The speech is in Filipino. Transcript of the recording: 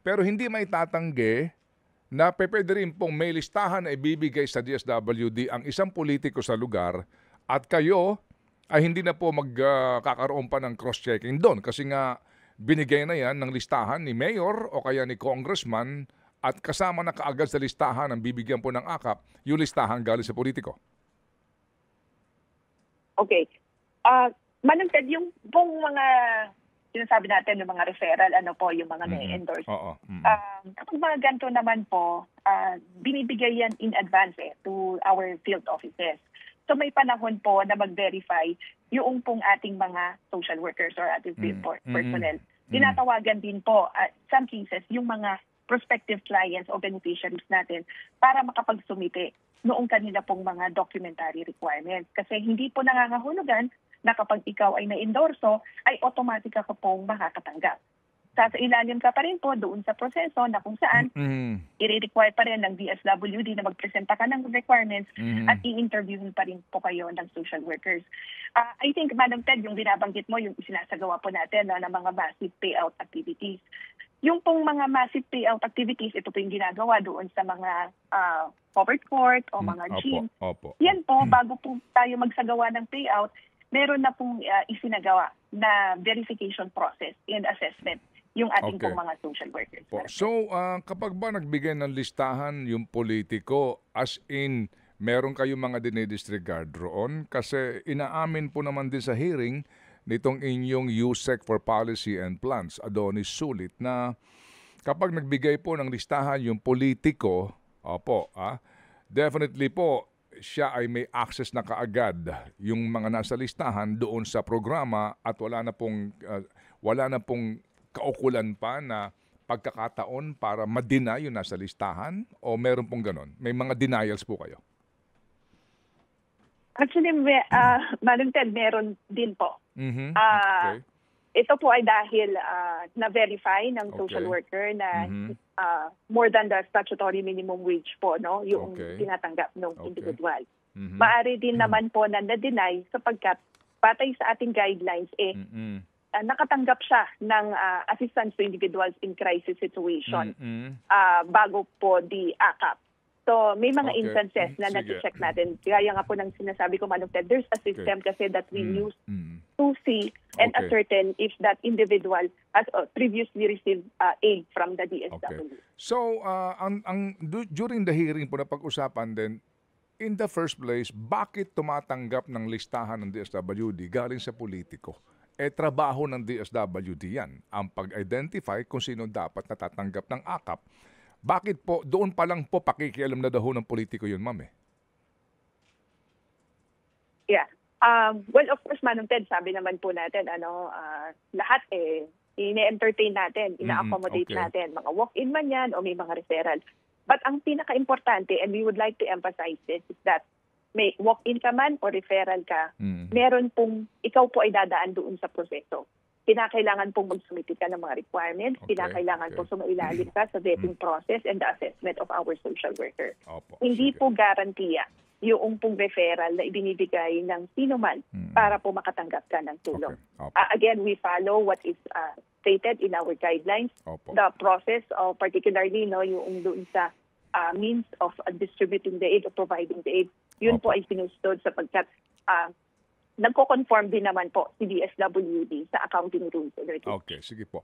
Pero hindi may tatanggi na pwede rin pong may listahan na ibibigay sa DSWD ang isang politiko sa lugar at kayo ay hindi na po magkakaroon pa ng cross-checking doon kasi nga binigay na yan ng listahan ni mayor o kaya ni congressman at kasama na kaagad sa listahan ng bibigyan po ng akap yung listahan galing sa politiko. Okay. Manong Ted, yung pong mga sinasabi natin, yung mga referral, ano po, yung mga na-endorse. Kapag mga ganito naman po, binibigay yan in advance to our field offices. So may panahon po na mag-verify yung pong ating mga social workers or ating field personnel. Tinatawagan din po, some cases, yung mga prospective clients o beneficiaries natin para makapagsumite noong kanila pong mga documentary requirements. Kasi hindi po nangangahulugan na kapag ikaw ay na-endorso, ay automatic ka pong makakatanggap. Sa ilalim ka pa rin po doon sa proseso na kung saan i-require pa rin ng DSWD na magpresenta ka ng requirements at i-interviewin pa rin po kayo ng social workers. I think, Madam Ted, yung binabanggit mo, yung sinasagawa po natin ng mga massive payout activities. Yung pong mga massive payout activities, ito po yung ginagawa doon sa mga covered court o mga gym. Yan po, bago po tayo magsagawa ng payout, meron na pong isinagawa na verification process and assessment yung ating pong mga social workers. So, kapag ba nagbigay ng listahan yung politiko, as in, meron kayong mga dinidisregard roon? Kasi inaamin po naman din sa hearing nitong inyong USEC for Policy and Plans, Adonis Sulit, na kapag nagbigay po ng listahan yung politiko, definitely po, siya ay may access na kaagad yung mga nasa listahan doon sa programa at wala na pong kaukulan pa na pagkakataon para ma-deny yung nasa listahan o meron pong ganon? May mga denials po kayo? Actually, Madam Ted, meron din po. Ito po ay dahil na-verify ng social worker na more than the statutory minimum wage po, no, yung tinatanggap ng individual. Maaari din naman po na na-deny sapagkat patay sa ating guidelines, nakatanggap siya ng assistance to individuals in crisis situation bago po di AKAP. So, may mga instances na nati-check natin. Kaya nga po nang sinasabi ko, Manong Ted, there's a system kasi that we use to see and ascertain if that individual has previously received aid from the DSWD. So, during the hearing po na pag-usapan din, in the first place, bakit tumatanggap ng listahan ng DSWD galing sa politiko? Trabaho ng DSWD yan, ang pag-identify kung sino dapat natatanggap ng AKAP. Bakit po, doon pa lang po pakikialam na daw ng politiko yun, ma'am Yeah. Well, of course, Manong Ted, sabi naman po natin, lahat ine-entertain natin, ina-accommodate natin, mga walk-in man yan o may mga referral. But ang pinaka-importante, and we would like to emphasize this, is that may walk-in ka man o referral ka, meron pong, ikaw po ay dadaan doon sa proseso. Kinakailangan pong magsumiti ka ng mga requirements, kinakailangan pong sumailalim ka sa vetting process and the assessment of our social worker. Hindi po garantiya yung pong referral na ibinibigay ng sino man para po makatanggap ka ng tulong. Again, we follow what is stated in our guidelines. The process, particularly yung doon sa means of distributing the aid or providing the aid, yun po ay sinustod sapagkat nagko-conform din naman po si DSWD sa accounting rules. Okay, sige po.